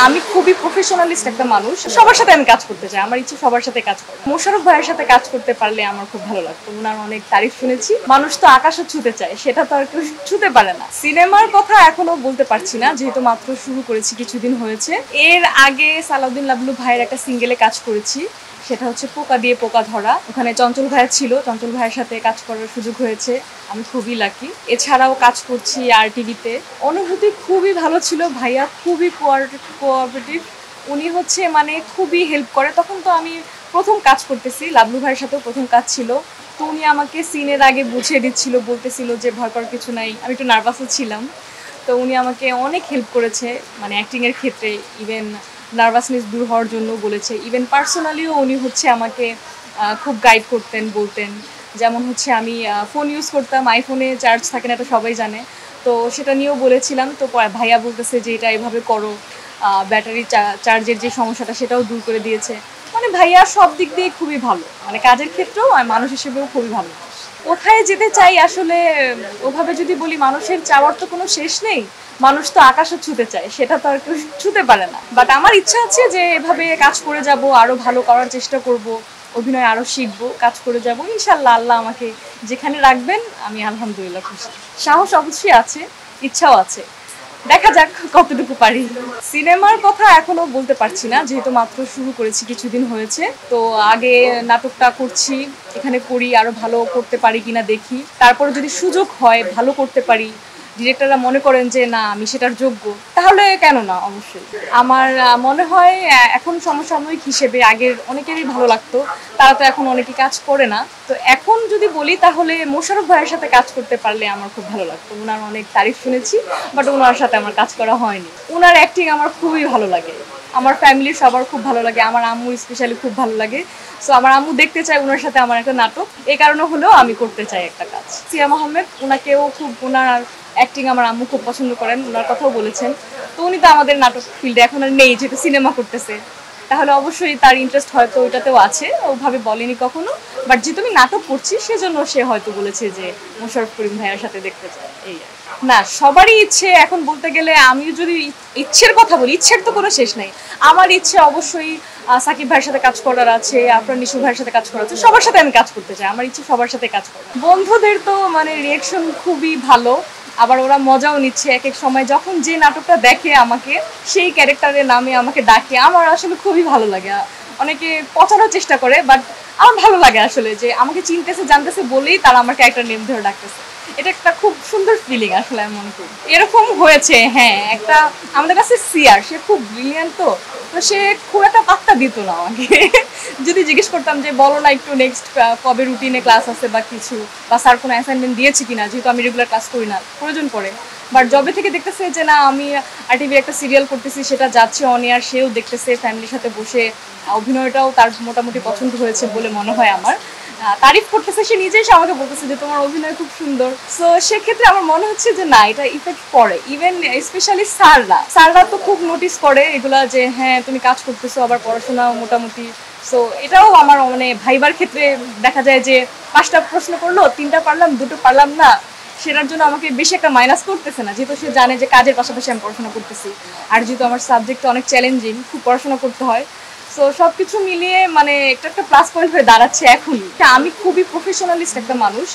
আমি খুবই প্রফেশনালিস্ট একটা মানুষ, সবার সাথে আমি কাজ করতে চাই, আমার ইচ্ছে সবার সাথে কাজ করা। মোশাররফ ভাইয়ের সাথে কাজ করতে পারলে আমার খুব ভালো লাগতো, ওনার অনেক তারিফ শুনেছি। মানুষ তো আকাশও ছুতে চায়, সেটা তো আর কেউ ছুতে পারে না। সিনেমার কথা এখনো বলতে পারছি না, যেহেতু মাত্র শুরু করেছি, কিছুদিন হয়েছে। এর আগে সালাউদ্দিন লাবলু ভাইয়ের একটা সিঙ্গেলে কাজ করেছি, সেটা হচ্ছে পোকা দিয়ে পোকা ধরা। ওখানে চঞ্চল ভাইয়া ছিল, চঞ্চল ভাইয়ের সাথে কাজ করার সুযোগ হয়েছে, আমি খুবই লাকি। এছাড়াও কাজ করছি RTVতে, অনুভূতি খুবই ভালো ছিল। ভাইয়া খুবই কোঅপারেটিভ, উনি হচ্ছে মানে খুবই হেল্প করে। তখন তো আমি প্রথম কাজ করতেছি, লাবলু ভাইয়ের সাথেও প্রথম কাজ ছিল, তো উনি আমাকে সিনের আগে বুঝিয়ে দিচ্ছিল, বলতেছিল যে ভয় করার কিছু নাই। আমি একটু নার্ভাসও ছিলাম, তো উনি আমাকে অনেক হেল্প করেছে, মানে অ্যাক্টিংয়ের ক্ষেত্রে। ইভেন নার্ভাসনেস দূর হওয়ার জন্য বলেছে। ইভেন পার্সোনালিও উনি হচ্ছে আমাকে খুব গাইড করতেন, বলতেন। যেমন হচ্ছে আমি ফোন ইউজ করতাম, আইফোনে চার্জ থাকে না, এটা সবাই জানে, তো সেটা নিয়েও বলেছিলাম। তো ভাইয়া বলতেছে যে এটা এভাবে করো, ব্যাটারি চার্জের যে সমস্যাটা সেটাও দূর করে দিয়েছে। মানে ভাইয়া সব দিক দিয়ে খুবই ভালো, মানে কাজের ক্ষেত্রেও আর মানুষ হিসেবেও খুবই ভালো। কোথায় যেতে চাই আসলে ওভাবে যদি বলি, মানুষের চাওয়ার তো কোনো শেষ নেই, মানুষ তো আকাশও ছুতে চায়, সেটা তো আর কেউ ছুতে পারে না। বাট আমার ইচ্ছা আছে যে এভাবে কাজ করে যাব, আরও ভালো করার চেষ্টা করব, অভিনয় আরও শিখবো, কাজ করে যাব ইনশাল্লাহ। আল্লাহ আমাকে যেখানে রাখবেন আমি আলহামদুলিল্লাহ খুশি। সাহস অবশ্যই আছে, ইচ্ছাও আছে, দেখা যাক কতটুকু পারি। সিনেমার কথা এখনো বলতে পারছি না, যেহেতু মাত্র শুরু করেছি, কিছুদিন হয়েছে। তো আগে নাটকটা করছি, এখানে করি, আরো ভালো করতে পারি কিনা দেখি। তারপরে যদি সুযোগ হয়, ভালো করতে পারি, ডিরেক্টররা মনে করেন যে না আমি সেটার যোগ্য, তাহলে কেন না, অবশ্যই। আমার মনে হয় এখন সমসাময়িক হিসেবে আগের অনেকেরই ভালো লাগতো, তারা তো এখন অনেকেই কাজ করে না। তো এখন যদি বলি তাহলে মোশাররফ ভাইয়ের সাথে কাজ করতে পারলে আমার খুব ভালো লাগতো। ওনার অনেক তারিফ শুনেছি, বাট ওনার সাথে আমার কাজ করা হয়নি। ওনার অ্যাক্টিং আমার খুবই ভালো লাগে, আমার ফ্যামিলির সবার খুব ভালো লাগে, আমার আম্মু স্পেশালি খুব ভালো লাগে। সো আমার আম্মু দেখতে চায় ওনার সাথে আমার একটা নাটক, এই কারণে হলেও আমি করতে চাই একটা কাজ। সিয়াম আহমেদ, ওনাকেও খুব, ওনার অ্যাক্টিং আমার আম্মু খুব পছন্দ করেন, ওনার কথাও বলেছেন। তো উনি তো আমাদের নাটক ফিল্ডে এখন আর নেই, যেহেতু সিনেমা করতেছে, তাহলে অবশ্যই তার ইন্টারেস্ট হয়তো ওইটাতেও আছে, ওভাবে বলেনি কখনো। বাট যেহেতু আমি নাটক করছি, সেজন্য সে হয়তো বলেছে যে মোশাররফ করিম ভাইয়ার সাথে দেখতে চায়। এই না, সবারই ইচ্ছে। এখন বলতে গেলে আমি যদি ইচ্ছের কথা বলি, ইচ্ছের তো কোনো শেষ নাই। আমার ইচ্ছে অবশ্যই সাকিব ভাইয়ের সাথে কাজ করার আছে, আপনার নিশু ভাইয়ের সাথে কাজ করার আছে, সবার সাথে আমি কাজ করতে চাই, আমার ইচ্ছে সবার সাথে কাজ করা। বন্ধুদের তো মানে রিয়েকশন খুবই ভালো, আবার ওরা মজাও নিচ্ছে। এক এক সময় যখন যে নাটকটা দেখে আমাকে, সেই ক্যারেক্টারের নামে আমাকে ডাকে, আমার আসলে খুবই ভালো লাগে। অনেকে পচানোর চেষ্টা করে, বাট আমার ভালো লাগে আসলে যে আমাকে চিনতেছে, জানতেছে বলেই তারা আমার ক্যারেক্টার নেম ধরে ডাকতেছে। এটা একটা খুব সুন্দর ফিলিং আসলে, আমি মনে করি। এরকম হয়েছে, হ্যাঁ, একটা আমাদের কাছে সিয়ার, সে খুব ব্রিলিয়ান্ট, তো সে খুব একটা পাত্তা দিত না আমাকে। যদি জিজ্ঞেস করতাম যে বলো না একটু নেক্সট কবে রুটিনে ক্লাস আছে বা কিছু, বা স্যার কোনো অ্যাসাইনমেন্ট দিয়েছে কিনা, যেহেতু আমি রেগুলার ক্লাস করি না, প্রয়োজন পড়ে। বাট জবে থেকে দেখতেছে যে না আমি RTV একটা সিরিয়াল করতেছি, সেটা যাচ্ছে অন এয়ার, সেও দেখতেছে ফ্যামিলির সাথে বসে, অভিনয়টাও তার মোটামুটি পছন্দ হয়েছে বলে মনে হয় আমার। তারিফ করতেছে, সে নিজেই এসে আমাকে বলতেছে যে তোমার অভিনয় খুব সুন্দর। সো সেক্ষেত্রে আমার মনে হচ্ছে যে না, এটা ইফেক্ট পড়ে। ইভেন স্পেশালি স্যাররা তো খুব নোটিস করে এগুলা, যে হ্যাঁ তুমি কাজ করতেছো, আবার পড়াশোনাও মোটামুটি। সো এটাও আমার মানে ভাইবার ক্ষেত্রে দেখা যায় যে 5টা প্রশ্ন করলো, 3টা পারলাম, 2টো পারলাম না, সেটার জন্য আমাকে বেশি একটা মাইনাস করতেছে না, যেহেতু সে জানে যে কাজের পাশাপাশি আমি পড়াশোনা করতেছি। আর যেহেতু আমার সাবজেক্টটা অনেক চ্যালেঞ্জিং, খুব পড়াশোনা করতে হয়। সো সব কিছু মিলিয়ে মানে একটা প্লাস পয়েন্ট হয়ে দাঁড়াচ্ছে এখনই। আমি খুবই প্রফেশনালিস্ট একটা মানুষ।